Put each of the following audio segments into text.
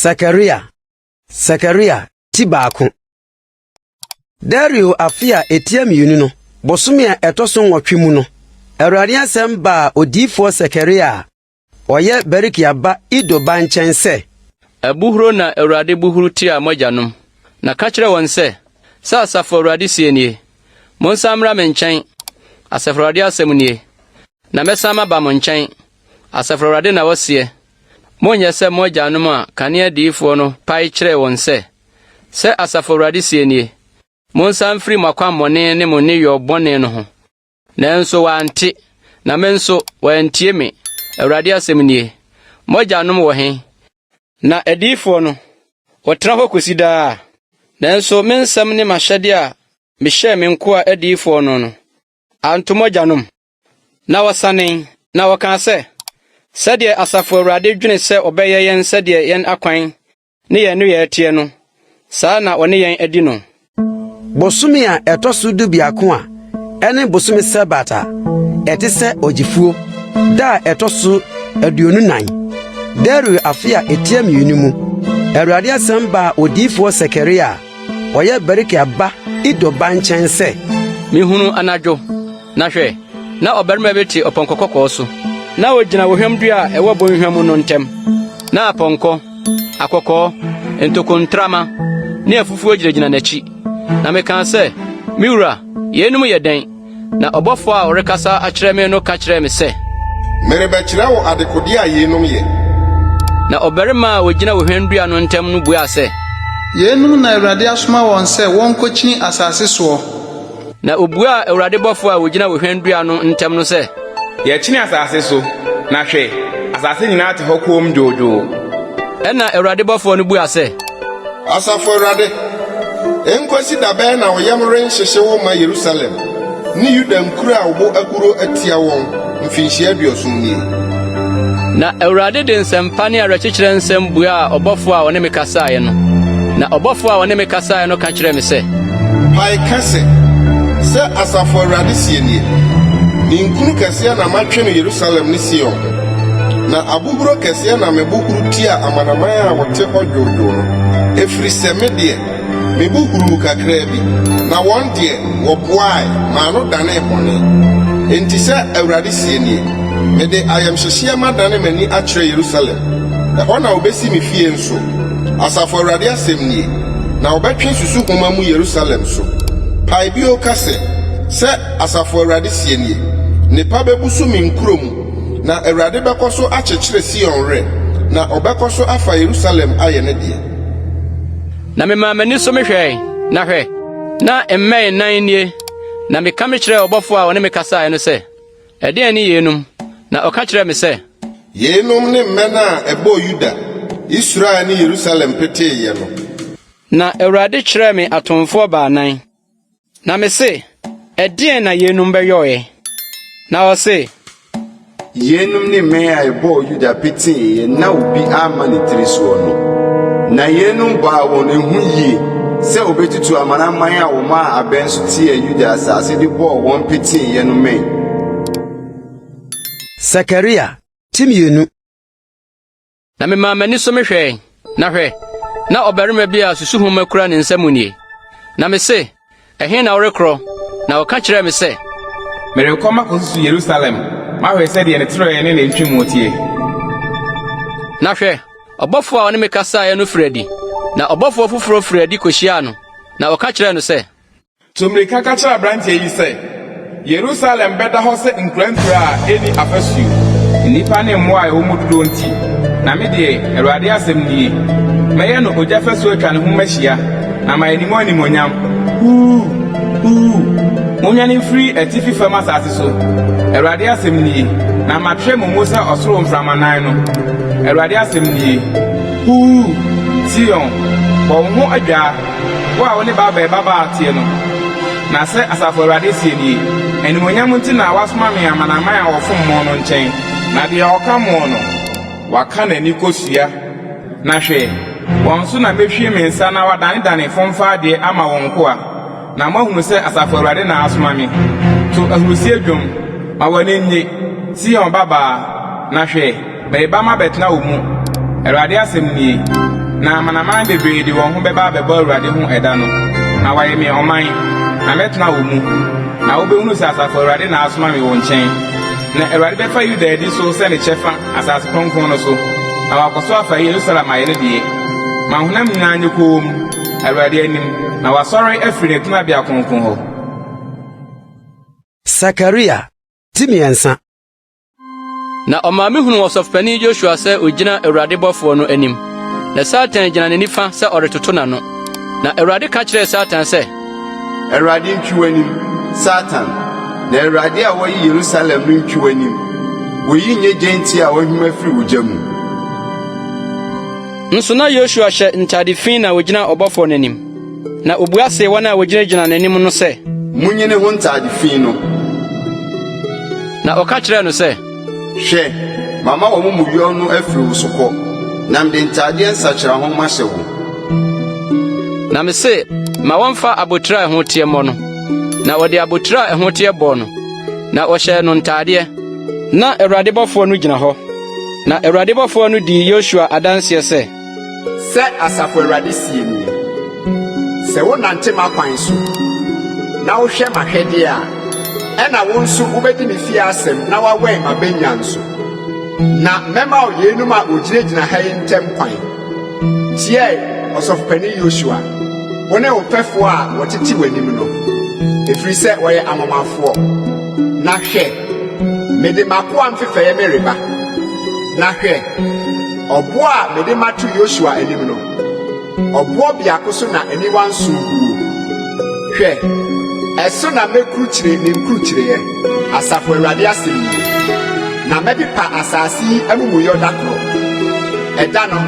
Zechariah ti baako. Dario afia etia mienu no, bosome a etoso nwotwe mu no, Awurade asɛm ba odifo Zechariah oye berikia ba Ido ba nkyɛn sɛ, Abuhuro na Awurade buhuru ti a mogyanom, na ka kyerɛ wɔn sɛ, asafo Awurade sie nie, monsamra me nkyɛn, asafo Awurade asɛm nie, na mɛsama ba mo nkyɛn, asafo Awurade na wɔsie, monyɛ sɛ mogyanom a kanea diifo no pae kyerɛ wɔn sɛ asafo Awurade sie nie, monsam firi mo akwammɔne ne mo nneyɛ bɔne no ho. Nanso wante, na me nso wantie me, Awurade asɛm nie, mogyanom wɔ he, na adiifo no wɔtena hɔ kosi daa. Nanso me nsɛm ne mahyɛde a mehyɛ me nkoa adiifo no anto mogyanom, na wɔsane, na wɔka sɛdeɛ asafo Awurade dwene sɛ ɔbɛyɛ yɛn sɛdeɛ yɛn akwan ne yɛn no yɛtie no, saa na ɔne yɛn adi no. Bosome a etoso du biako a ene bosome Sabata ete sɛ ogifuo da etoso aduonu nan. Dario afia etia mienu mu, Awurade asɛm ba odifo Zechariah oye berikia ba Ido ba nkyɛn sɛ, mihunu anadwo, na hwɛ, na ɔbarima beti ɔpɔnkɔ kɔkɔɔ so, na ogyina wohwam dua a ɛwɔ bɔnhwam no ntɛm, na apɔnkɔ, akɔkɔɔ, ntokontrama, ne afufuo gyinagyina n'akyi. Na meka sɛ, miwura, yenum yɛ dɛn, na ɔbɔfo a ɔrekasa akyerɛ me no ka kyerɛ me sɛ, merebɛkyerɛ wo adekode a yenum yɛ. Na ɔbarima a ogyina wohwam dua no ntɛm no buaa sɛ, yenum na Awurade asoma wɔn sɛ wɔnkɔkyini asase soɔ. Na obuaa Awurade bɔfo a ogyina wohwam dua no ntɛm no sɛ, yɛkyini asase so, na hwɛ, asase nyinaa te hɔ koom dwoodwoo. Ɛna Awurade bɔfo no buaa sɛ, Asafo Awurade, enkwasi da bɛn na ɔyam renhyehye wo ma Yerusalem ne Yuda nkuro a wo akuro atia wɔn mfinhyia 70 nie. Na Awurade de nsɛmpa ne awerɛkyekyerɛ nsɛm buaa ɔbɔfo a ɔne me kasaeɛ no. Na ɔbɔfo a ɔne me kasaeɛ no ka kyerɛ me sɛ, pae ka sɛ Asafo Awurade sie nie, ne nkuru kɛseɛ na matwe no Yerusalem ne Sion ho, na abuhuro kɛseɛ na mebuhuru tia amanaman a wɔte hɔ dwoodwoo no, ɛfiri sɛ me deɛ mebuhuru kakraa bi, na wɔn deɛ wɔboae ma ano dane bɔne. Enti sɛ Awurade sie nie, mede ayamhyehyɛ madane m'ani akyerɛ Yerusalem, ɛhɔ na wobɛsi me fie nso, Asafo Awurade asɛm nie, na wɔbɛtwe susu homa mu Yerusalem so. Pae bio ka sɛ Asafo Awurade sie nie, nipa bɛbusu me nkuro mu, na Awurade bɛkɔ so akyekyere Sion re, na ɔbɛkɔ so afa Yerusalem ayɛ ne deɛ. Na mema m'ani so mehwɛe, na hwɛ, na mmɛn nan nie, na meka me kyerɛ ɔbɔfo a ɔne me kasaeɛ no sɛ, ɛdeɛn ne yenum, na ɔka kyerɛ me sɛ, yenum ne mmɛn a ɛbɔɔ Yuda, Israel ne Yerusalem peteeɛ no. Na Awurade kyerɛ me atomfoɔ baanan, na me se, ɛdeɛn na yenum bɛyɔe? Na ɔse, yenum ne mmɛn a ɛbɔɔ Yuda peteeɛ na obi ama ne tiri soɔ no. Na yenum baa wɔn ehu yie sɛ obetutu amanaman a wɔn a abɛn so tie Yuda asase de bɔɔ wɔn peteeɛ no mɛn. Zechariah ti mienu. Na mema m'ani so mehwɛe, na hwɛ, na ɔbarima bi a susuhoma kura ne nsam nie. Na me se, ɛhe na worekorɔ? Na ɔka kyerɛ me sɛ, merekɔ makɔsusu Yerusalem, mahwɛ sɛdeɛ ne terɛɛ ne ntwemu tie. Na hwɛ, ɔbɔfo a ɔne me kasaeɛ no firi adi, na ɔbɔfo foforo firi adi kohyiaa no, na ɔka kyerɛ no sɛ, Tummirika ka kyerɛ aberanteɛ yi sɛ, Yerusalem bɛda hɔ sɛ nkurankura a ɛni afasuo, nnipa ne mmoa a ɛwɔ mu dodoɔ nti, na me deɛ Awurade asɛm nie, mɛyɛ no ogya fasuo atwa ne ho mahyia, na mayɛ ne mu animonyam. Monyane mfiri atifi fam asase so, Awurade asɛm nie, na matwerɛ mo mu sɛ ɔsoro mframanan no. Awurade asɛm nie, Sion, bɔ wo ho adwaa, wo a wo ne babaa tie no. Na sɛ Asafo Awurade sie nie, animonyam nti na wasoma me amanaman a wɔfom mo no nkyɛn, na deɛ ɔka mo no, waka n'ani kosua. Na hwɛ, wɔn so na mehwie me nsa na wadanedane fomfa adeɛ ama wɔn nkoa, na mahunu sɛ Asafo Awurade na asoma me. To ahurusie dwom, ma wɔne nye, Sion babaa, na hwɛ, bɛyɛ ba ma bɛtena wo mu. Awurade asɛm nie, na amanaman bebree de wɔn ho bɛba abɛbɔ Awurade ho ɛda no na wɔayɛ me ɔman na mɛtena wɔ mu na wobɛhunu sɛ asafo Awurade na asoma me wɔ nkyɛn na Awurade bɛfa Yuda adi so sɛ ne kyɛfa asase kronkron no so na wakɔso afa Yerusalem ayɛ ne deɛ ma honam nyinaa nyɛ koom Awurade anim na wasɔre afiri ne tenabea kronkron hɔ. Zechariah ti mmiɛnsa. Na ɔmaa me hunu ɔsɔfopanyin Joshua sɛ ogyina Awurade bɔfoɔ no anim na Satan gyina ne nifa sɛ ɔretoto n'ano. Na Awurade ka kyerɛɛ Satan sɛ, Awurade ntwi w'anim, Satan, na Awurade a wɔyi Yerusalem no ntwi w'anim. Woyi nye genti a wɔahwim afiri wo gya mu. Nso na Joshua hyɛ ntade fi na ogyina ɔbɔfoɔ no anim. Na obua se wɔn a wogyinagyina n'anim no sɛ, Munyine ho ntade fi no. Na ɔka kyerɛɛ no sɛ, Hwɛ, mama wɔ mo yɔ no afiri wo so kɔ, na mede ntadeɛ nsakyera ho ma hyɛ wo. Na me se, ma wɔmfa abotire a ɛho teɛ mmɔ no. Na wɔde abotire a ɛho teɛ bɔɔ no. Na wɔhyɛ no ntadeɛ. Na Awurade bɔfoɔ no gyina hɔ. Na Awurade bɔfoɔ no di Joshua adanseɛ sɛ, Sɛ asafo Awurade sie nie. Sɛ wonante m'akwan so, na wohwɛ m'ahwɛdeɛ a, ɛna wo nso wobɛdi me fie asɛm na woawɛn m'abenya nso. Na mɛma wo yeinom a wogyinagyina ha yi ntɛm kwan. Tie ɔsɔfopanyin Joshua, wo ne wo pɛfoɔ a wɔtete w'anim no, ɛfiri sɛ wɔyɛ amomafoɔ. Na hwɛ, mede m'akoa mfefɛeɛ me reba. Na hwɛ, ɔboɔ a mede mato Joshua anim no, ɔboɔ biako so na aniwa nso guo. Hwɛ, ɛso na mɛkurukyire ne nkurukyireɛ, asafo Awurade asɛm yi. Na mɛpepa asase yi amumuyɔ da koro. Ɛda no,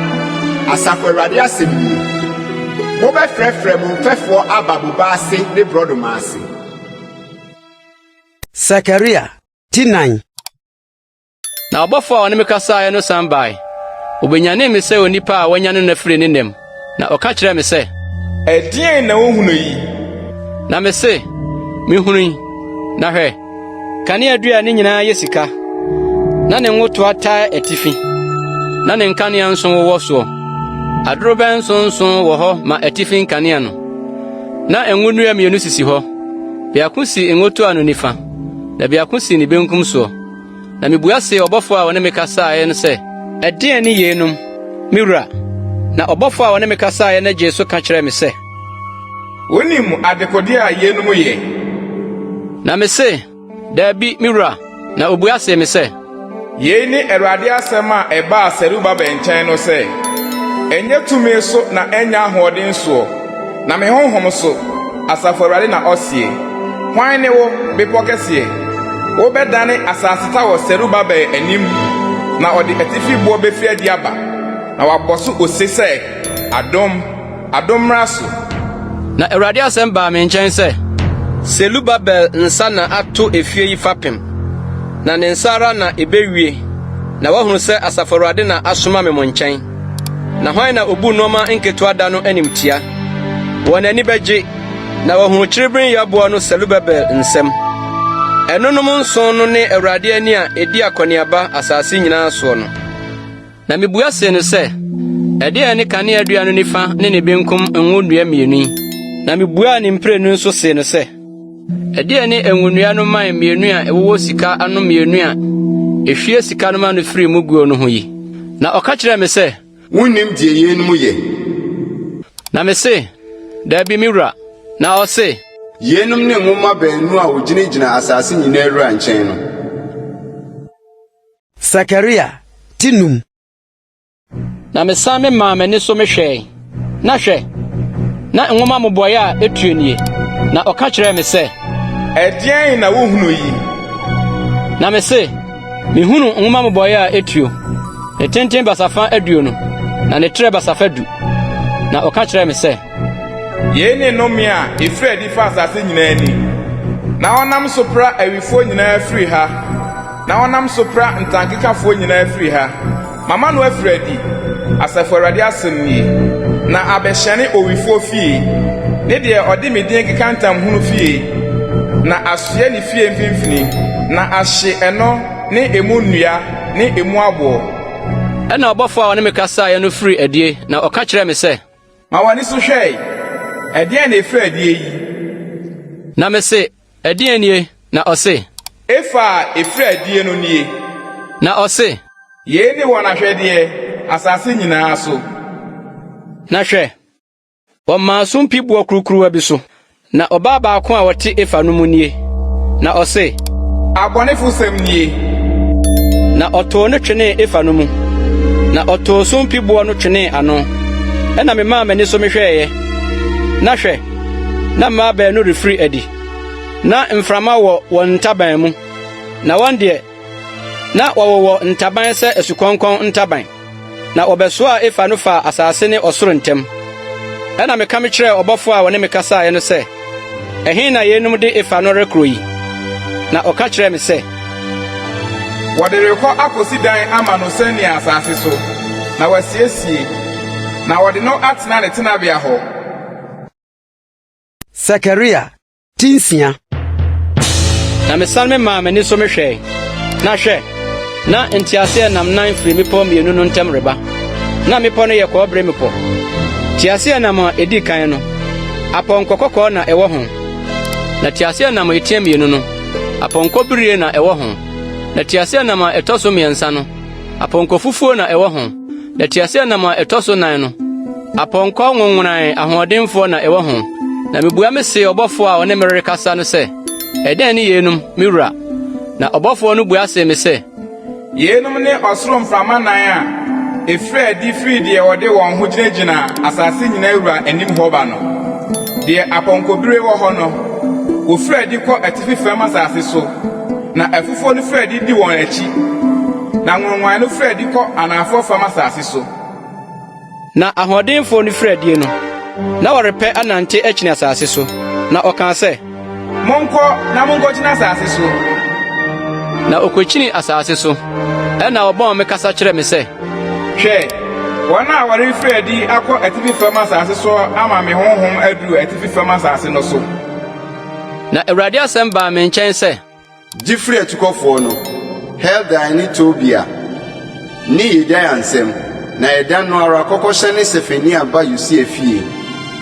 asafo Awurade asɛm yi. Mobɛfrɛfrɛ mo mfɛfoɔ aba boba ase ne borɔdɔma ase. Zechariah ti 9. na ɔbɔfoɔ a ɔne me kasaeɛ no san bae. Obenyane me sɛ onipa a wanyane no afiri ne nam. Na ɔka kyerɛɛ me sɛ, Ɛdeɛn na wohunu yi? na me se, mehunu yi. Na hwɛ, kanea dua ne nyinaa yɛ sika. Na ne ngotoa taa atifi. Na ne nkanea nso wɔ soɔ. Adorobɛn nso wɔ hɔ ma atifi nkanea no. Na ngo nnua mmienu sisi hɔ. Biako si ngotoa no nifa, na biako si ne benkum soɔ. Na mebua se ɔbɔfoɔ a ɔne me kasaeɛ no sɛ, ɛdeɛn ne yeinom, me wura? Na ɔbɔfoɔ a ɔne me kasaeɛ no gye so ka kyerɛɛ me sɛ, Wonim adekodeɛ a yeinom yɛ? na me se, daabi, me wura. Na obua se me sɛ, Yei ne Awurade asɛm a ɛbaa Serubabel nkyɛn no sɛ, Ɛnyɛ tumi so na ɛnyɛ ahoɔden soɔ, na me honhom so, Asafo Awurade na ɔsie. Hwan ne wo, bepɔ kɛseɛ? Wobɛdane asaseta wɔ Serubabel anim, na ɔde atifi boɔ bɛfiri adi aba, na wabɔ so ose sɛ, adom mmra so. na Awurade asɛm baa me nkyɛn sɛ, Serubabel nsa na ato efie yi fapem, na ne nsa ara na ebewie. Na wahunu sɛ Asafo Awurade na asoma me mo nkyɛn. Na hwan na obu nneɛma nketewa da no animtia? Wɔn ani bɛgye, na wɔhunu kyerɛbere yaboa no Serubabel nsɛm. Ɛnonom nson no ne Awurade ani a edi akɔneaba asase nyinaa soɔ no. Na mebua se no sɛ, ɛdeɛn ne kanea dua no nifa ne ne benkum ngo nnua mmienu yi? Na mebua ne mprenu nso se no sɛ, ɛdeɛn ne ngo nnua no man mmienu a ɛwowɔ sika ano mmienu a ehwie sika no ma no firi mu guo no ho yi? Na ɔka kyerɛɛ me sɛ, Wonnim deɛ yeinom yɛ. na me se, daabi me wura. Na ɔse, Yeinom ne nwoma baanu a wogyinagyina asase nyinaa wura nkyɛn no. Zechariah ti 9. na mesan me maa m'ani so mehwɛe. Na hwɛ, na nwoma mmobɔeɛ a etuo nie. Na ɔka kyerɛɛ me sɛ, Ɛdeɛn na wohunu yi? na me se, mehunu nwoma mmobɔeɛ a etuo. Ne tenten basafa aduonu, na ne trɛ basafa 10. Na ɔka kyerɛɛ me sɛ, Yei ne nnome a ɛfiri adi fa asase nyinaa ani. Na ɔnam so pra awifoɔ nyinaa firi ha, na ɔnam so pra ntankekafoɔ nyinaa firi ha. Mama no afiri adi, Asafo Awurade asɛm nie, na abɛhyɛne owifoɔ fie, ne deɛ ɔde me din keka ntam hunu fie, na asoɛ ne fie mfimfini, na ahye ɛno ne emu nnua ne emu aboɔ. ɛna ɔbɔfo a ɔne me kasaeɛ no firi adie na ɔka kyerɛ me sɛ, ma w'ani so hwɛe, ɛdeɛn na ɛfiri adie yi? na me se, ɛdeɛn nie? Na ɔse, efa a ɛfiri adie no nie. na ɔse, yei ne wɔn ahwɛdeɛ asase nyinaa so. na hwɛ, wɔmaa so mpiboɔ kurukuruwa bi so, na ɔbaa baako a wɔte efa no mu nie. Na ɔse, abɔnefo sɛm nie. na ɔtoo no twenee efa no mu, na ɔtoo so mpiboɔ no twenee ano. Ɛna memaa m'ani so mehwɛeɛ. Na hwɛ, na mmaa baanu refiri adi. Na mframa wɔ wɔn ntaban mu, na wɔn deɛ, na wɔwɔ ntaban sɛ asukɔnkɔn ntaban. Na wɔbɛsoaa efa no fa asase ne ɔsoro ntam. Ɛna meka me kyerɛɛ ɔbɔfo a wɔne me kasaeɛ no sɛ, ɛhe na yeinom de efa no rekoro yi? Na ɔka kyerɛɛ me sɛ, wɔde rekɔ akosi dan ama no sɛnea asase so, na wɔasiesie, na wɔde no atena ne tenabea hɔ. Zechariah tinsia. na mesan me maa m'ani so mehwɛe. Na hwɛ, na nteaseɛ nam nan firi mmepɔ mmienu no ntam reba. Na mmepɔ no yɛ kɔɔbere mmepɔ. Teaseɛ nam a edi kan no, apɔnkɔ kɔkɔɔ na ɛwɔ ho. Na teaseɛ nam a etia mmienu no, apɔnkɔ birie na ɛwɔ ho. Na teaseɛ nam a ɛtɔ so mmiɛnsa no, apɔnkɔ fufuo na ɛwɔ ho. Na teaseɛ nam a ɛtɔ so nan no, apɔnkɔ nwonwonan ahoɔdenfoɔ na ɛwɔ ho. Na mebua me se ɔbɔfo a ɔne me rekasa no sɛ, ɛdɛn ne yeinom, me wura? Na ɔbɔfo no bua sɛ me sɛ, yeinom ne ɔsoro mframa nan a ɛfiri adi firi deɛ wɔde wɔn ho gyinagyina asase nyinaa wura anim hɔ ba no. Deɛ apɔnkɔbire wɔ hɔ no, wɔfiri adi kɔ atifi fam asase so, na afufuo no firi adi di wɔn akyi, na nwonwan no firi adi kɔ anafoɔ fam asase so. Na ahoɔdenfoɔ no firi adie no, na wɔrepɛ anante akyini asase so. Na ɔkaa sɛ, monkɔ na monkɔgyina asase so. na okokyini asase so. Ɛna ɔbɔn me kasa kyerɛ me sɛ, hwɛ, wɔn a wɔrefiri adi akɔ atifi fam asase so ama me honhom aduru atifi fam asase no so. Na Awurade asɛm baa me nkyɛn sɛ, gye firi atukɔfoɔ no, Heldai ne Tobia ne Yedaia nsɛm, na ɛda no ara kɔkɔhyɛ ne Sefania ba Yosia fie,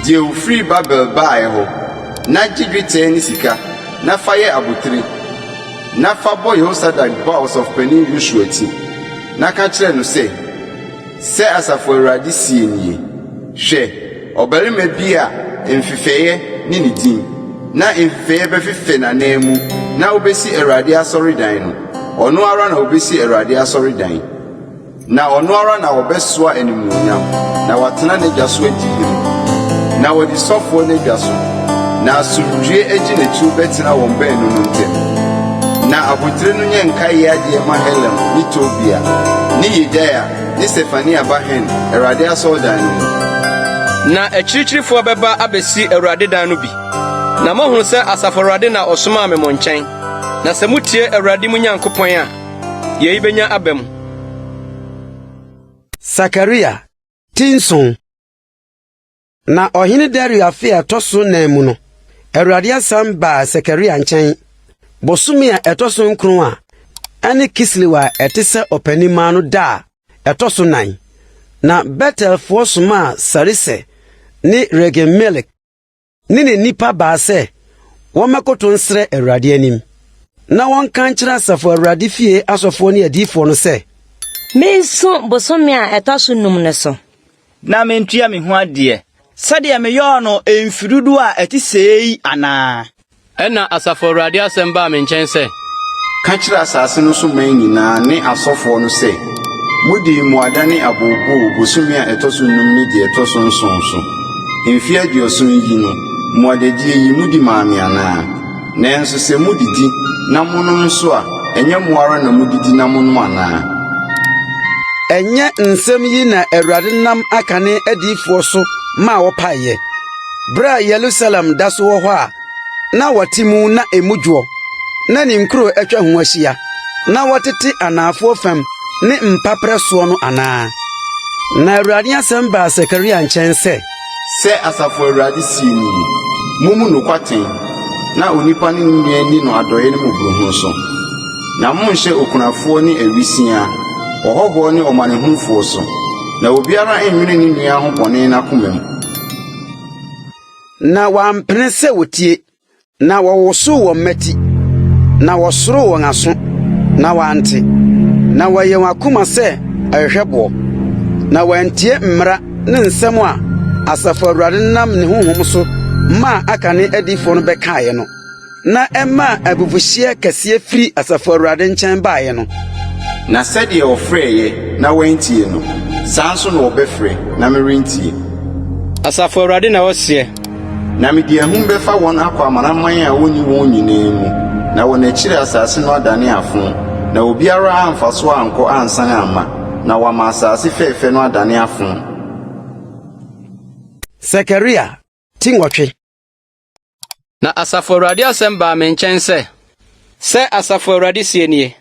deɛ ofiri Babel baeɛ hɔ, na gye dwetɛ ne sika, na fa yɛ abotire, na fa bɔ Yehosadak ba ɔsɔfopanyin Yosua ti, na ka kyerɛ no sɛ Asafo Awurade sie nie, hwɛ, ɔbarima bi a mfifɛeɛ ne ne din, na mfifɛeɛ bɛfefɛ n'anan mu, na wobɛsi Awurade asɔredan no, ɔno ara na wobɛsi Awurade asɔredan, na ɔno ara na wɔbɛsoa animuonyam, na watena n'agya so adi hene, na wɔde sɔfoɔ n'agya so, na asomdwie agyi n'akyi bɛtena wɔn baanu no ntam. Na abotire no nyɛ nkaeɛ adeɛ ma Helem ne Tobia ne Yedaia ne Sefania ba Hen Awurade asɔredan no mu. na akyirikyirifoɔ bɛba abɛsi Awurade dan no bi. Na mohunu sɛ Asafo Awurade na ɔsomaa me mo nkyɛn. Na sɛ mutie Awurade mu Nyankopɔn a, yɛyi benya aba mu. Zechariah tinson. Na ɔhene Dario afe a ɛtɔ so nan mu no, Awurade asɛm baa Zechariah nkyɛn. Bosome a ɛtɔ so nkron a ɛne Kislew a ɛte sɛ ɔpanimaa no da a ɛtɔ so nan. Na Betelfoɔ soma Sarise ne Regem-Melek ne ne nipa baa sɛ wɔmmɛkoto nsrɛ Awurade anim. Na wɔnka nkyerɛ Asafo Awurade fie asɔfoɔ ne adiyifoɔ no sɛ, menso bosome a ɛtɔ so num ne so, na mentua me ho adeɛ sɛdeɛ meyɔɔ no emfirudu a ɛte sei anaa. Ɛna Asafo Awurade asɛm baa me nkyɛn sɛ, Ka kyerɛ asase no so man nyinaa ne asɔfoɔ no sɛ, mudi mmuada ne abooboo bosome a ɛtɔ so num ne deɛ ɛtɔ so nson so. Mfe 70 yi no, mmuadadie yi mudi maame anaa? Nanso sɛ mudidi na monom nso a, ɛnyɛ mo ara na mudidi na monom anaa? ɛnyɛ nsɛm yi na Awurade nam aka ne adiyifoɔ so ma wɔpaeɛ. Bere a Yerusalem da so wɔ hɔ a, na wɔte mu na emu dwoɔ, na ne nkuro atwa ho ahyia, na wɔtete anaafoɔ fam ne mpaprɛ soɔ no anaa. Na Awurade asɛm baa Zechariah nkyɛn sɛ, Asafo Awurade sie ni, mumu no kwaten, na onipa ne nnua ni no adɔe ne mmɔborɔhu so. Na monhyɛ okunafoɔ ne awisia, Ohoho ne omanehunfo so. Na obiara enwene ne nua ho bɔne na komam. Na wampene sɛ wotie, na wɔwoso wɔ mmati, na wɔsoro wɔn aso, na wante, na wɔyɛ wɔn akoma sɛ ahwehwɛboɔ, na wɔantie mmara ne nsɛm a Asafo Awurade nam ne honhom so ma aka ne adifo no bɛkaeɛ no, na ɛma abufuhyeɛ kɛseɛ firi Asafo Awurade nkyɛn baeɛ no. Na sɛdeɛ ɔfrɛeɛ na wɔantie no, saa nso na wɔbɛfrɛ na merentie. Asafo Awurade na wɔseɛ. Na mede ahum bɛfa wɔn akɔ amanaman a wɔnni wɔn nyinaa mu, na wɔn akyiri asase no adane afo, na obiara amfa so ankɔ ansan amma, na wɔama asase fɛɛfɛ no adane afo. Zechariah Tingwɔtwe. Na Asafo Awurade asɛm baa me nkyɛn sɛ Asafo Awurade sie nie.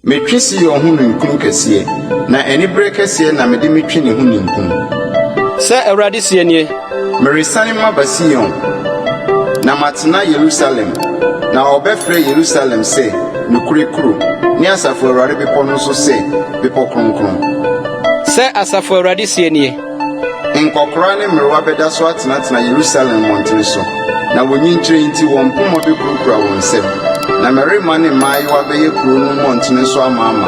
Metwe Sion ho ninkunu kɛseɛ, na anibere kɛseɛ na mede metwe ne ho ninkunu. Sɛ Awurade sie nie. Meresane maba Sion, na matena Yerusalem, na ɔbɛfrɛ Yerusalem sɛ nukuri kuro, ne Asafo Awurade bepɔ no nso sɛ bepɔ kronkron. Sɛ Asafo Awurade sie nie. Nkɔkora ne mmerewa bɛda so atenatena Yerusalem mmɔntene so, na wɔnyinkyerɛ nti wɔn mpoma bɛkurakura wɔn nsam, na mmarima ne mmaayewa bɛyɛ kuro no mmɔntene so amaama,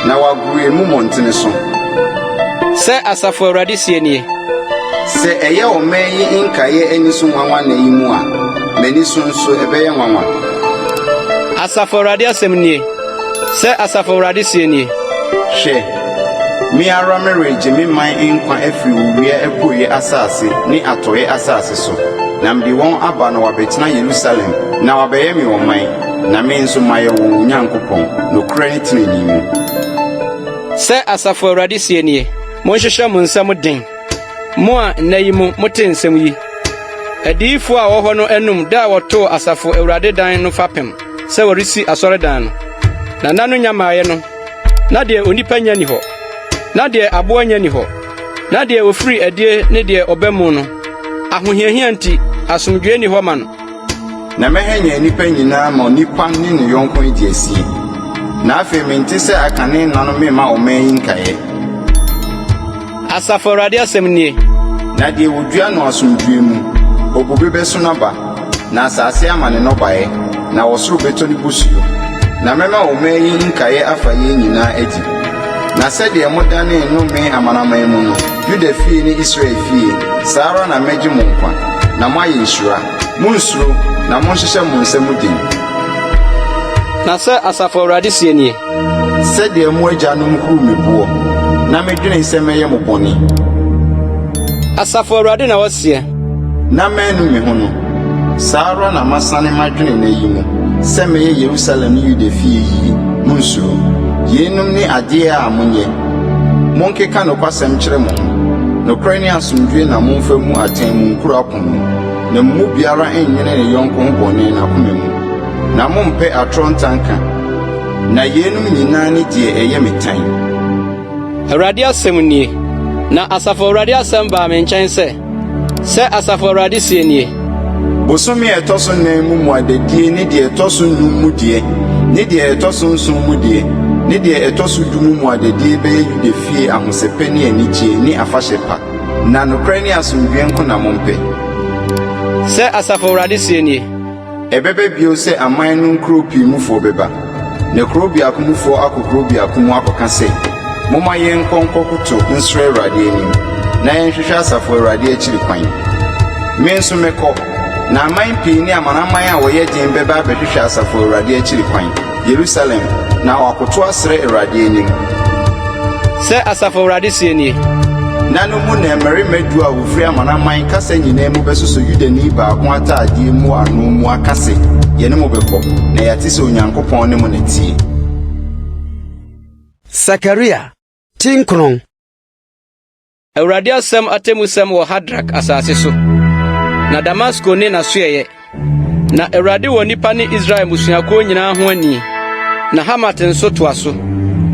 na wɔagoro emu mmɔntene so. Sɛ Asafo Awurade sie nie. Sɛ ɛyɛ ɔman yi nkaeɛ ani so nwanwa na yi mu a, m'ani so nso ɛbɛyɛ nwanwa. Asafo Awurade asɛm nie. Sɛ Asafo Awurade sie nie. Hwɛ, me ara meregye me man nkwa afiri owia apuoyɛ asase ne atɔeɛ asase so, na mede wɔn aba na wɔabɛtena Yerusalem, na wɔabɛyɛ me ɔman, na me nso mayɛ wɔn Onyankopɔn, nokorɛ ne tenenee mu. Sɛ Asafo Awurade sie nie. Monhyehyɛ mo nsɛm den. Mo a nna yi mo mote nsɛm yi. Adiyifo a wɔhɔ no anum da a wɔtoo Asafo Awurade dan no fapem sɛ wɔresi asɔredan no. Na nano nyamaeɛ no, na deɛ onipa nya ni hɔ, na deɛ aboa nya ni hɔ, na deɛ ofiri adie ne deɛ ɔbɛ mu no, ahohiahia nti asomdwoe ni hɔ ma no. Na mɛhɛnyɛ nipa nyinaa ma onipa ne ne yɔnko adi asie. Na afei mente sɛ Akan ne nna no mema ɔman yi nkaeɛ. Asafo Awurade asɛm nie. Na deɛ wodua no asomdwoe mu, obobe bɛso n'aba, na asase ama ne nnɔbaeɛ, na wɔsoro bɛtɔ ne bosuo. Na mɛma ɔman yi nkaeɛ afa yɛn nyinaa adi. Na sɛdeɛ modane nnome amanaman mu no, Yuda fie ne Israel fie, saa ara na mɛgye mo nkwa, na moayɛ nhyira. Monsuro, na monhyehyɛ mo nsɛm den. Na sɛ Asafo Awurade sie nie. Sɛdeɛ mo agyanom huru me boɔ, na medwene sɛ mɛyɛ mo bɔne. Asafo Awurade na wɔseɛ. Na mɛnu me ho no, saa ara na masane madwene na yi mu, sɛ mɛyɛ Yerusalem ne Yuda fie yie. Monsuro, yenum ne adeɛ a monyɛ. Monkeka nokwasɛm kyerɛ mo ho. Nokorɛ ne asomdwoe na momfa mu atɛn mu nkuro apon mu, na mu biara enwene ne yɔnko ho bɔne n'akoma mu, na mompɛ atorɔ ntanka. Na yenum nyinaa ne deɛ ɛyɛ me tan. Awurade asɛm nie. Na Asafo Awurade asɛm baa me nkyɛn sɛ Asafo Awurade sie nie. Bosome a ɛtɔ so nan mu mmuadadie ne deɛ ɛtɔ so num mu deɛ, ne deɛ ɛtɔ so nson mu deɛ, ne deɛ ɛtɔ so du mu mmuadadie bɛyɛ Yuda fie ahosɛpɛ ne anigye ne afahyɛ pa, na nokorɛ ne asomdwoe nko na mompɛ. Sɛ Asafo Awurade sie nie. Ɛbɛbɛ bio sɛ aman no nkuro pii mufoɔ bɛba, na kuro biako mufoɔ akɔ kuro biako mu akɔka sɛ, momma yɛn nkɔnkɔkoto nsrɛ Awurade anim, na yɛnhwehwɛ Asafo Awurade akyiri kwan. Me nso mɛkɔ, na aman pii ne amanaman a wɔyɛ den bɛba abɛhwehwɛ Asafo Awurade akyiri kwan, Yerusalem, na wɔakoto asrɛ Awurade anim. Sɛ Asafo Awurade sie nie. Na no mu na mmarima du a wofiri amanaman kasa nyinaa mu bɛsoso Yudani baako ataadeɛ mu ano mu aka sɛ, yɛne mo bɛkɔ, na yɛate sɛ Onyankopɔn ne mo na tie. Zechariah Tinkron. Awurade asɛm atemusɛm wɔ Hadrak asase so. Na Damasko ne n'asoɛyɛ. Na Awurade wɔ nipa ne Israel musuakuo nyinaa ho ani. Na Hamat nso toa so.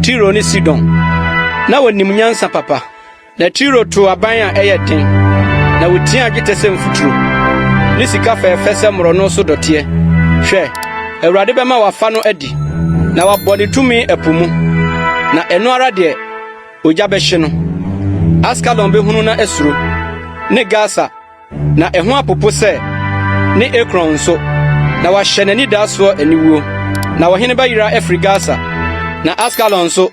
Tiro ne Sidon. Na wɔnim nyansa papa. Na Tiro to aban a ɛyɛ den. Na wotia dwetɛ sɛ mfuturo. Ne sika fɛɛfɛ sɛ mmorɔno so dɔteɛ. Hwɛ, Awurade bɛma wafa no adi. Na wabɔ ne tumi ɛpo mu. Na ɛno ara deɛ oja behye no Askalon behunu na esuro ne Gaza na ɛho apopo sɛ ne Ekron nso na wahye n'ani daso aniwuo na wɔhene bayira afiri Gaza na Askalon nso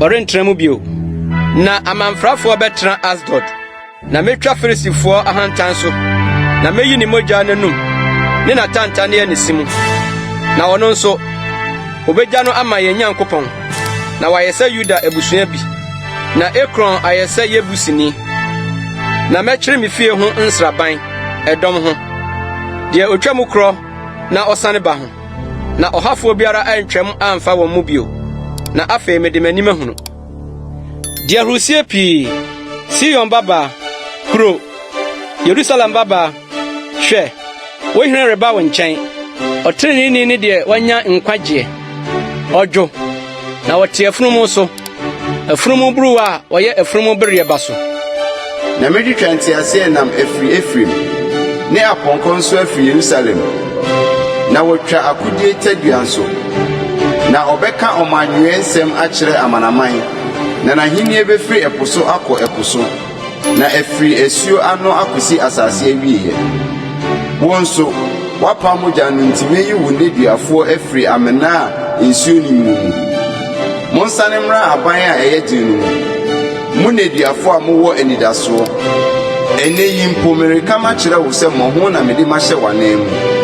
ɔrentremu bio na amanfrafo bɛtena Asdod na metwa Filistifo ahantan so na meyi ne mogya nanum ne natantane anisimu na ɔno nso obegya no ama yɛn Nyankopɔn na wayɛ sɛ Yuda abusua bi na Ekron ayɛ sɛ Yebusini na mɛkyere me fie ho nsraban ɛdɔm ho deɛ otwam korɔ na ɔsane ba ho na ɔhafo biara antwam amfa wɔn mu bio na afei mede m'anim ahunu deɛ Rusie pii Sion baba kuro Yerusalem baba hwɛ wohene reba wo nkyɛn ɔtrenini ne deɛ wanya nkwagye ɔdwo na wɔte afunumu so afunumu buruwa wɔyɛ afunumu bereɛ ba so na medwitwa nteaseɛ nam afiri Efraim ne apɔnkɔ nso afiri Yerusalem na wɔtwa akodie tadua nso na ɔbɛka ɔmanwee nsɛm akyerɛ amanaman na n'ahenni bɛfiri ɛpo so akɔ ɛpo so na afiri asuo ano akosi asase awieyɛ wɔn nso wapa mogya no nti meyi wo nneduafoɔ afiri amena a nsuo ne mu monsane mmra aban a ɛyɛ den no mu nneduafoɔ a mowɔ anidasoɔ ɛnɛ yi mpo mereka makyerɛ wo sɛ mmɔho na mede mahyɛ w'anan mu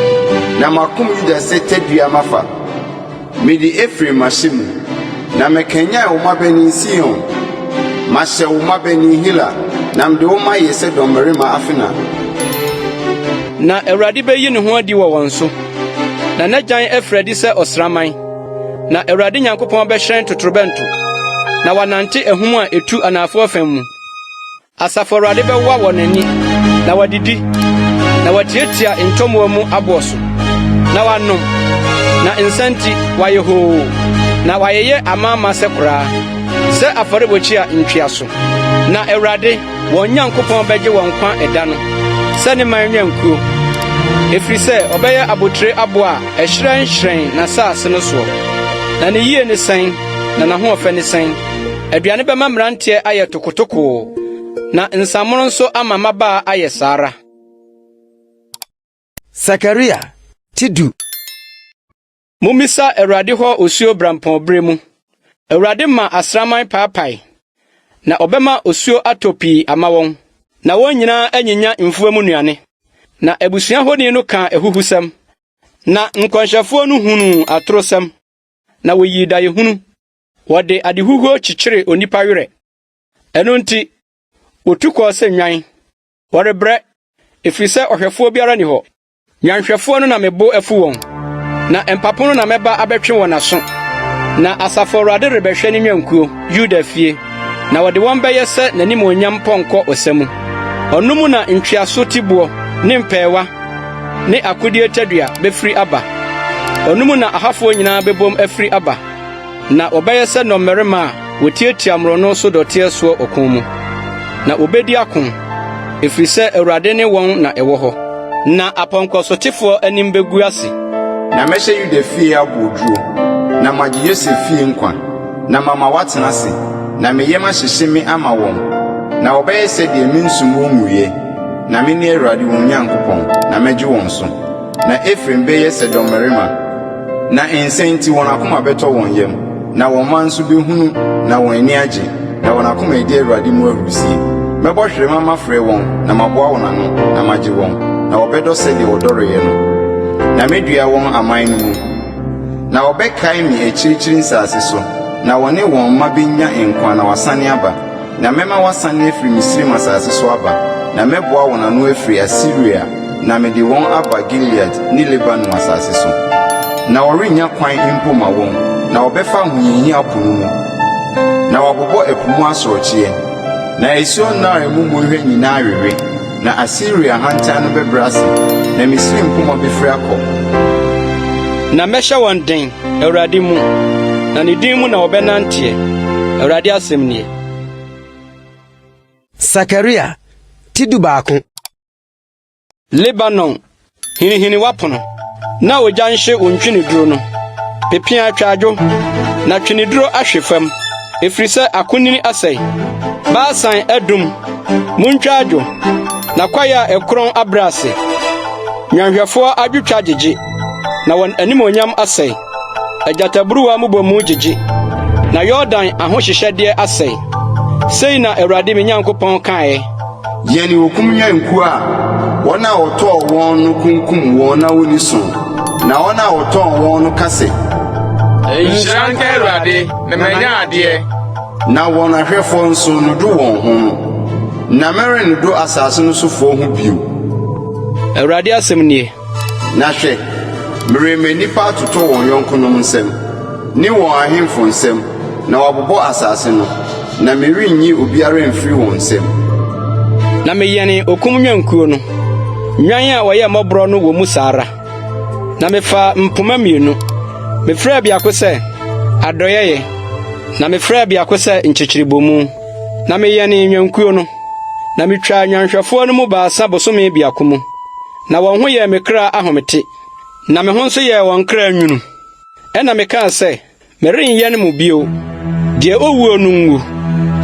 na makom Yuda sɛ tadua mafa mede Efraim mahyɛ mu na mekanyae wo mabani Sion mahyɛ wo mabani Hila na mede wo mayɛ sɛ dɔmmarima afena na Awurade beyi ne ho adi wɔ wɔn so na n'agyan afradi sɛ ɔsraman na Awurade Nyankopɔn bɛhyerɛn totorobɛnto na wanante ahum a etu anafo afam mu Asafo Awurade bɛwa wɔ n'ani na wadidi na watiatia ntomoa mu aboɔ so na wanom na nsanti wayɛ hoo na wayɛyɛ amaama sɛ koraa sɛ afɔrebɔkyi a ntwea so na Awurade wɔn Nyankopɔn bɛgye wɔn kwa ɛda no sɛ ne man nyankuo ɛfiri sɛ ɔbɛyɛ abotire abo a ɛhyerɛnhyerɛn na saase no soɔ na ne yie ne sɛn na n'ahoɔfɛ ne sɛn aduane bɛma mmeranteɛ ayɛ tokotokoo na nsamono nso ama mabaa ayɛ saara Zechariah tidu Mumisa Awurade hɔ osuo brampɔnbere mu Awurade ma asraman paapae na ɔbɛma osuo atɔ pii ama wɔn na wɔn nyinaa anyinya mfuwa mu nuane na abusua hɔni no ka ehuhusɛm na nkɔnhyɛfoɔ no hunu atorosɛm na woyi dayehunu wɔde adehuhuo kyekyere onipa werɛ ɛno nti wotu kɔɔ sɛ nwan wɔrebrɛ ɛfiri sɛ ɔhwɛfoɔ biara ni hɔ nwanhwɛfoɔ no na mebo afu wɔn na empapo no na mɛba abɛtwe wɔn aso na Asafo Awurade rebɛhwɛ ne nwankuo Yuda fie na wɔde wɔn bɛyɛ sɛ n'animonyam pɔnkɔ ɔsɛmu ɔno mu na ntweaso tiboɔ ne mpɛɛwa ne akodie tadua bɛfiri aba ɔno mu na ahafoɔ nyinaa bɛbom afiri aba na wɔbɛyɛ sɛ nnɔmmarima a wɔtiatia mmorɔno so dɔteɛ soɔ ɔkɔn mu na wɔbɛdi ako ɛfiri sɛ Awurade ne wɔn na ɛwɔ hɔ na apɔnkɔsotefoɔ anim bɛgu ase na mɛhyɛ Yuda fie aboduro na magye Yosef fie nkwa na mama watena ase na meyɛ mahyehyɛ me ama wɔn na wɔbɛyɛ sɛdeɛ me nsum wɔn nguyɛ na me ne Awurade wɔn Nyankopɔn na mɛgye wɔn so na Efraim bɛyɛ sɛ dɔmmarima na nsɛn nti wɔn akoma bɛtɔ wɔn yam na wɔn man nso bɛhunu na wɔn ani agye na wɔn akoma edi Awurade mu ahurusie mɛbɔ hwere mama frɛ wɔn na maboa wɔn ano na magye wɔn na wɔbɛdɔ sɛdeɛ wɔdɔreyɛ no na medua wɔn aman no mu na wɔbɛkae me akyirikyiri nsase so na wɔne wɔn mma bɛnya nkwa na wasane aba na mɛma wasane afiri Misraim asase so aba na mɛboa wɔn ano afiri Asiria na mede wɔn aba Gilead ne Lebanon asase so na wɔrenya kwan mpo ma wɔn na wɔbɛfa ahoyihia apono mu na wɔbobɔ ɛpo mu asorɔkyeɛ na esuo nnare mu mmɔnhwɛ nyinaa wewe na Asiria hantan no bɛbrɛ ase na Misraim poma bɛfiri akɔ na mɛhyɛ wɔn den Awurade mu na ne din mu na wɔbɛnanteɛ Awurade asɛm nie Zechariah tidu baako Lebanon hinihini wapono na ogya nhye ontwene duro no pepia atwadwo na tweneduro ahwe fam ɛfiri sɛ akonini asɛe, Baasan adum, muntwa adwo, na kwae a ɛkorɔn abrɛ ase. Nwanhwɛfoɔ adwotwa gyegye, na wɔn animonyam asɛe. Agyataburuwa mubɔmu gyegye, na Yordan ahohyehyɛdeɛ asɛe. Sei na Awurade me Nyankopɔn kae. Yɛne okum nyanku a wɔn a wɔtɔɔ wɔn no kunkum wɔn na woni so, na wɔn a wɔtɔɔ wɔn no kase. Nhyira nka Awurade na manya adeɛ. Na wɔn ahwɛfoɔ nso no do wɔn ho, na merennedo asase no sofoɔ ho bio. Awurade asɛm nie. Na hwɛ, merema nnipa atotɔ wɔn yɔnkonom nsɛm, ne wɔn ahemfo nsɛm, na wɔabobɔ asase no, na merenyi obiara mfiri wɔn nsɛm. Na meyɛne okum nwankuo no, nwan a wɔyɛ mmɔborɔ no wɔ mu saa ara. Na mefa mpoma 2, mefrɛ biako sɛ adɔyɛyɛ, na mefrɛ biako sɛ nkyekyerebomu. Na meyɛne nwankuo no, na metwa nwanhwɛfoɔ no mu baasa bosome biako mu. Na wɔn ho yɛ me kra ahomete, na me ho nso yɛ wɔn kra nwunu. Ɛna mekaa sɛ, merenyɛ no mu bio. Deɛ owuo no nwu,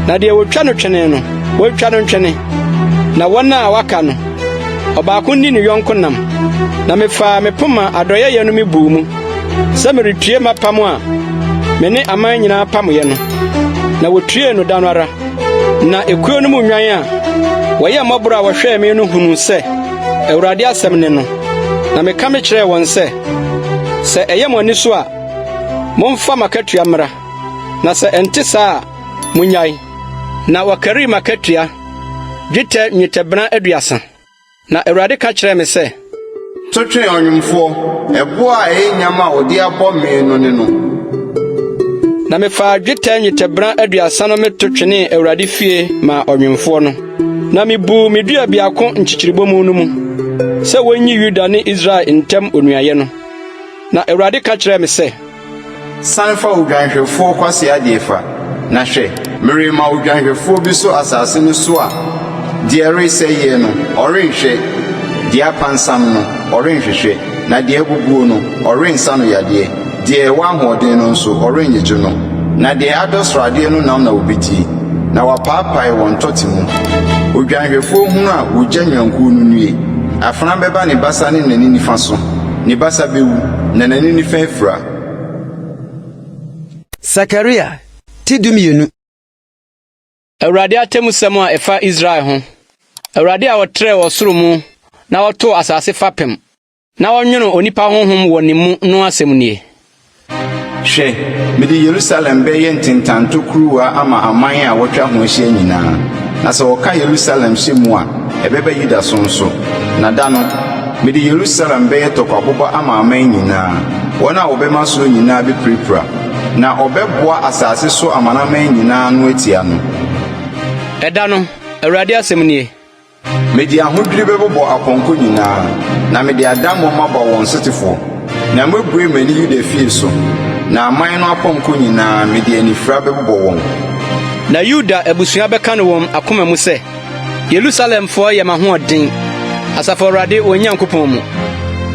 na deɛ wotwa no twene no, wotwa no ntwene. Na wɔn a waka no, ɔbaako nni ne yɔnko nam. Na mefaa me poma adɔyɛyɛ no me buu mu, sɛ meretue mapam a me ne aman nyinaa pamyɛ no. Na wotue no da no ara. Na ekuo no mu nwan a wɔyɛ mmɔborɔ a wɔhwɛɛ me no hunu sɛ Awurade asɛm ne no. Na meka me kyerɛɛ wɔn sɛ ɛyɛ mo ani so a, momfa makatua mmra, na sɛ ɛnte saa a, munyae. Na wɔkari makatua dwetɛ nnwetɛbena 30. Na Awurade ka kyerɛɛ me sɛ, To twe ɔnwomfoɔ, ɛboa a ɛyɛ nyam a wɔde abɔ mee no ne no. Na mefaa dwetɛ nnwetɛbena 30 no meto twenee Awurade fie ma ɔnwomfoɔ no. Na mebu me dua biako nkyekyerebomu no mu, sɛ wonyi Yuda ne Israel ntam onuayɛ no. Na Awurade ka kyerɛɛ me sɛ, San fa odwanhwɛfoɔ kwase adeɛ fa, na hwɛ, merema odwanhwɛfoɔ bi so asase no so a, deɛ resɛ yie no, ɔrenhwɛ, deɛ apansam no, ɔrenhwehwɛ, na deɛ abubuo no, ɔrensa no yadeɛ, deɛ ɛwɔ ahoɔden no nso, ɔrengyegye no, na deɛ adɔ sradeɛ no nam na obetie, na wapaapae wɔn tɔte mu. Odwanhwɛfoɔ hunu a wogya nwankuo no nue, afena bɛba ne basa ne n'ani nifa so, ne basa bɛwu, na n'ani nifa afura. Zechariah ti 12. Awurade atemusɛm a ɛfa Israel ho. Awurade a wɔtrɛɛ ɔsoro mu, na wɔtoo asase fapem, na wɔnwono onipa honhom wɔ ne mu no asɛm nie. Hwɛ, mede Yerusalem bɛyɛ ntentanto kuruwa ama aman a wɔtwa ho ahyia nyinaa. Na sɛ wɔka Yerusalem hyɛ mu a, ɛbɛbɛ Yuda so nso. Na da no, mede Yerusalem bɛyɛ tɔkwabobɔ ama aman nyinaa. Wɔn a wɔbɛma so nyinaa bɛpirapira, na ɔbɛboa asase so amanaman nyinaa no atia no. Ɛda no, Awurade asɛm nie. Mede ahodwiri bɛbobɔ apɔnkɔ nyinaa, na mede adammɔ maba wɔn setefoɔ, na mɛbue m'ani Yuda fie so, na aman no apɔnkɔ nyinaa mede anifira bɛbobɔ wɔn. Na Yuda abusua bɛka no wɔn akoma mu sɛ, Yerusalemfoɔ yɛ mahoɔden, Asafo Awurade wɔn Nyankopɔn mu.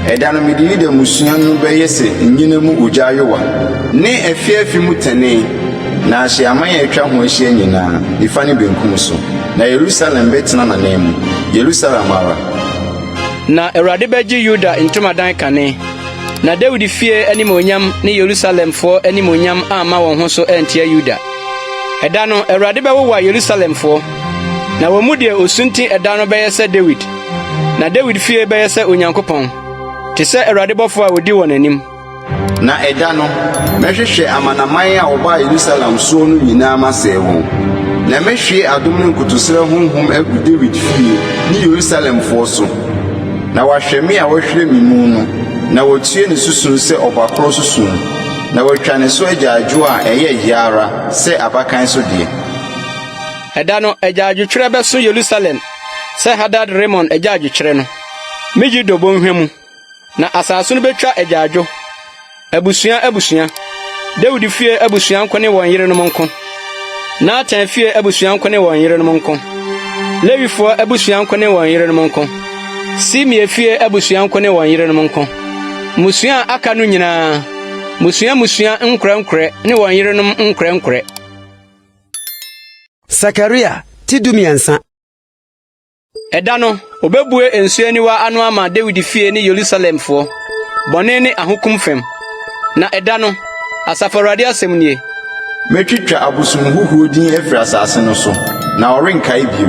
Ɛda no mede Yuda musua no bɛyɛ sɛ nnyina mu ogya ayowa, ne afiafi mu tɛnee, na ahye aman a atwa ho ahyia nyinaa, nifa ne benkum so, na Yerusalem bɛtena n'anan mu, Yerusalem ara. Na Awurade bɛgye Yuda ntomadan kane, na Dawid fie animonyam ne Yerusalemfoɔ animonyam amma wɔn ho so ɛntia Yuda. Ɛda no, Awurade bɛwowa Yerusalemfoɔ, na wɔn mu deɛ osunti ɛda no bɛyɛ sɛ Dawid, na Dawid fie bɛyɛ sɛ Onyankopɔn, te sɛ Awurade bɔfo a wodi wɔn anim. Na ɛda no, mɛhwehwɛ amanaman a wɔbaa Yerusalem soɔ no nyinaa masɛe wɔn, na mɛhwie adom ne nkotosrɛ honhom agu Dawid fie ne Yerusalemfoɔ so, na wɔahwɛ me a wɔhwerɛ me mu no, na wɔtue ne susun sɛ ɔbakorɔ susun, na wɔatwa ne so agyaadwo a ɛyɛ yɛ ara sɛ abakan so deɛ. Ɛda no, agyaadwotwerɛ bɛso Yerusalem sɛ Hadad Ramon agyaadwotwerɛ no. Megyi dobɔnhwa mu, na asase no betwa agyaadwo. Abusua, Dawid fie abusua nko ne wɔn yerenom nko. Natan fie abusua nko ne wɔn yerenom nko. Lewifoɔ abusua nko ne wɔn yerenom nko. Simei fie abusua nko ne wɔn yerenom nko. Musua aka no nyinaa, musua nkure ne wɔn yerenom nkure. Zechariah ti dumiɛnsa. Ɛda no, obebue ensuaniwa ano ama David fie ne Yerusalemfo. Bɔne ne ahokum fam. Na ɛda no, Asafo Awurade asɛm nie. Metwitwa abosom huhuo din efiri asase no so, na ɔrenkae bio.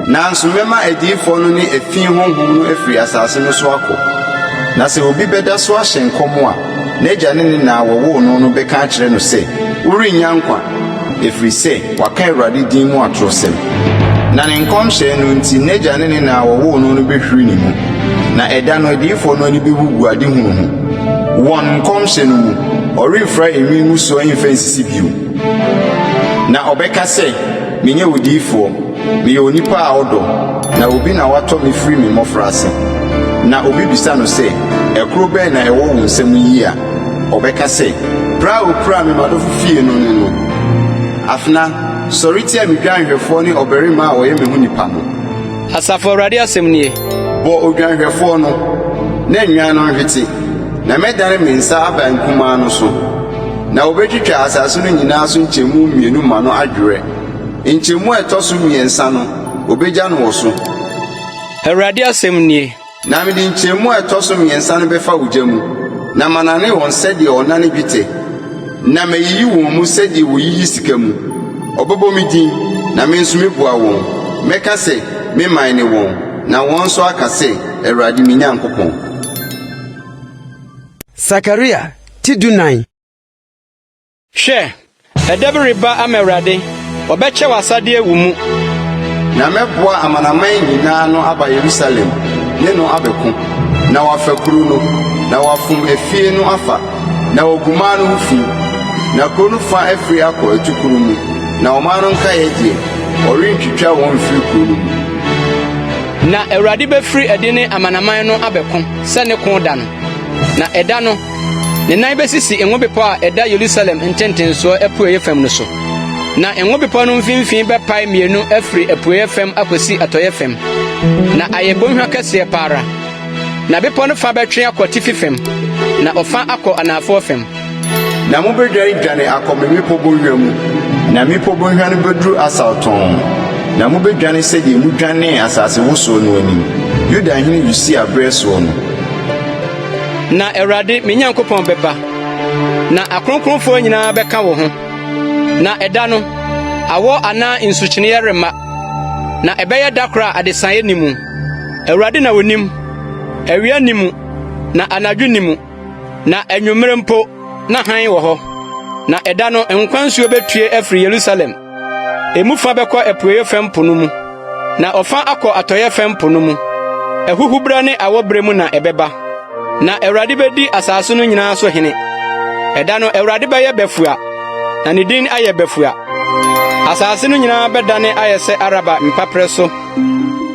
Nanso mɛma adiyifo no ne efi honhom no efiri asase no so akɔ. Na sɛ obi bɛda so ahyɛ nkɔm a, n'agya ne na wɔwoo no bɛka akyerɛ no sɛ, worennya nkwa, efiri sɛ waka Awurade din mu atorosɛm. Na ne nkɔmhyɛ no nti n'agya ne na wɔwoo no bɛhwiri ne mu. Na ɛda no adiyifo no ani bɛbubu adehunu ho. Wɔn nkɔmhyɛ no mu, ɔremfra enwi mu so mfa nsisi bio. Na ɔbɛka sɛ, menyɛ odiyifoɔ, meyɛ onipa a ɔdɔ, na obi na watɔ me firi me mmɔfra ase. Na obi bisa no sɛ, ɛkoro bɛn na ɛwɔ wo nsɛm yi a, ɔbɛka sɛ, bra okura me madɔfo fie no ne no. Afena, sɔre tia me dwanhwɛfoɔ ne ɔbarima a ɔyɛ me ho nipa no. Asafo Awurade asɛm nie. Bɔ odwanhwɛfoɔ no, na nnwan no nhwete, na mɛdane me nsa aba nkumaa no so. Na obetwitwa asase no nyinaa so nkyɛmu mmienu ma no adwerɛ. Nkyɛmu a ɛtɔ so mmiɛnsa no, obegya no wɔ so. Awurade asɛm nie. Na mede nkyɛmu a ɛtɔ so mmiɛnsa no bɛfa ogya mu, na manane wɔn sɛdeɛ ɔnane dwetɛ, na mayiyi wɔn mu sɛdeɛ wɔyiyi sika mu. Ɔbɛbɔ me din, na me nso mebua wɔn. Mɛka sɛ, me man ne wɔn, na wɔn nso aka sɛ, Awurade me Nyankopɔn. Zechariah ti dunan. Hwɛ, ɛda bi reba ama Awurade, ɔbɛkyɛ w'asade awu mu. Na mɛboa amanaman nyinaa no aba Yerusalem, ne no abɛko, na wafa kuro no, na wafom efie no afa, na ogumaa no ho fi, na kuro no fa afiri akɔ atukuru mu, na ɔman no nka yɛ deɛ, ɔrentwitwa wɔn mfiri kuro no mu. Na Awurade bɛfiri ɛde ne amanaman no abɛko, sɛ ne ko da no. Na ɛda no, ne nan bɛsisi ngo bepɔ a ɛda Yerusalem ntentensoɔ apueeɛ fam no so. Na ngo bepɔ no mfimfini bɛpae mmienu afiri apueeɛ fam akɔsi atɔeɛ fam. Na ayɛ bɔnhwa kɛseɛ paara. Na bepɔ no fa bɛtwe akɔ tifi fam, na ɔfa akɔ anafoɔ fam. Na mobɛdwane akɔ me mmepɔ bɔnhwa mu, na mmepɔ bɔnhwa no bɛduru Asawtɔn. Na mobɛdwane sɛdeɛ mudwane asase wosoɔ no anim, Yudahene Usia berɛ soɔ no. Na Awurade me Nyankopɔn bɛba, na akronkronfoɔ nyinaa bɛka wo ho. Na ɛda no, awɔ anaa nsukyeneɛ remma, na ɛbɛyɛ da koro a adesaeɛ ni mu. Awurade na wonim, awia ni mu, na anadwo ni mu, na anwummere mpo, na hann wɔ hɔ. Na ɛda no, nkwansuo bɛtue afiri Yerusalem. Emu fa bɛkɔ apueeɛ fam po no mu, na ɔfa akɔ atɔeɛ fam po no mu. Ɛhuhubra ne awɔberɛ mu na ɛbɛba. Na Awurade bɛdi asase no nyinaa so hene. Ɛda no Awurade bɛyɛ bɛfua, na ne din ayɛ bɛfua. Asase no nyinaa bɛdane ayɛ sɛ Araba mpaprɛ so.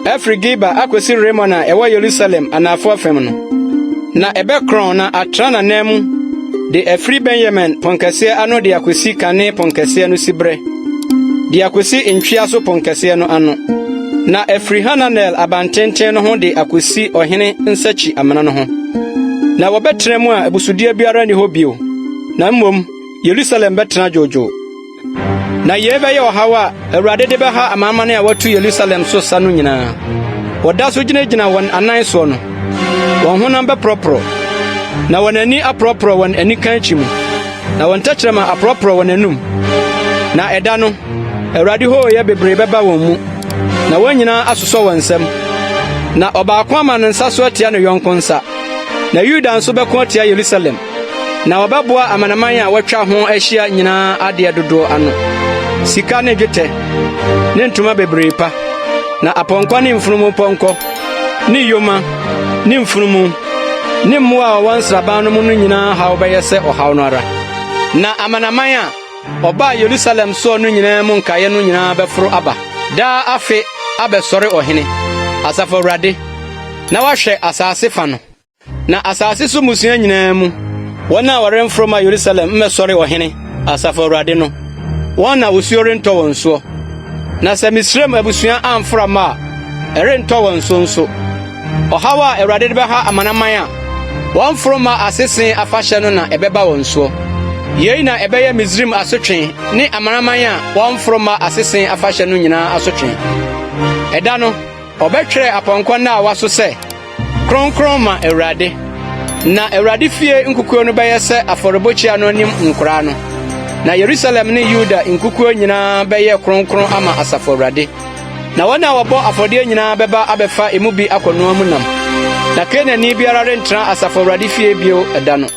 Ɛfiri Geba akɔsi Ramon a ɛwɔ Yerusalem anafoɔ fam no. Na ɛbɛkrɔn na atra n'anan mu, de ɛfiri Benyamin pɔnkɛseɛ ano de akɔsi Kane pɔnkɛseɛ no siberɛ, de akɔsi ntwea so pɔnkɛseɛ no ano. Na ɛfiri Hananel abantenten no ho de akɔsi ɔhene nsakyi amena no ho. Na wɔbɛtena mu a abusudeɛ biara ni hɔ bio, na mmom Yerusalem bɛtena dwoodwoo. Na yei bɛyɛ ɔhaw a Awurade de bɛha amanaman a wɔatu Yerusalem so sa no nyinaa. Wɔda so gyinagyina wɔn anan soɔ no, wɔn honam bɛporɔporɔ, na wɔn ani aporɔporɔ wɔn anika akyi mu, na wɔn tɛkyerɛma aporɔporɔ wɔn anum. Na ɛda no, Awurade hooyɛ bebree bɛba wɔn mu, na wɔn nyinaa asosɔ wɔn nsam. Na ɔbaako ama ne nsa so atia ne yɔnko nsa, na Yuda nso bɛko atia Yerusalem. Na wɔbɛboa amanaman a wɔatwa ho ahyia nyinaa adeɛ dodoɔ ano, sika ne dwetɛ, ne ntoma bebree pa, na apɔnkɔ ne mfunumu pɔnkɔ, ne yoma, ne mfunumu, ne mmoa a wɔwɔ nsraban no mu no nyinaa haw bɛyɛ sɛ ɔhaw no ara. Na amanaman a ɔbaa Yerusalem soɔ no nyinaa mu nkaeɛ no nyinaa bɛforo aba, daa afe abɛsɔre ɔhene, Asafo Awurade, na wahwɛ asase fa no. Na asase so musua nyinaa mu, wɔn a wɔremforo ma Yerusalem mmɛsɔre ɔhene, Asafo Awurade no, wɔn na osuo rentɔ wɔn soɔ. Na sɛ Misraim abusua amfora ma a, ɛrentɔ wɔn so nso. Ɔhaw a Awurade de bɛha amanaman a wɔmforo ma asese afahyɛ no na ɛbɛba wɔn soɔ. Yei na ɛbɛyɛ Misrim asotwe ne amanaman a wɔmforoma asesen afahyɛ no nyinaa asotwe. Ɛda no, ɔbɛtwerɛ apɔnkɔ na a waso sɛ, kronkron ma Awurade. Na Awurade fie nkukuo no bɛyɛ sɛ afɔrebɔkyia no anim nkoraa no. Na Yerusalem ne Yuda nkukuo nyinaa bɛyɛ kronkron ama Asafo Awurade. Na wɔn a wɔbɔ afɔdeɛ nyinaa bɛba abɛfa emu bi akɔnoa mu nam. Na Kenani biara rentena Asafo Awurade fie bio ɛda no.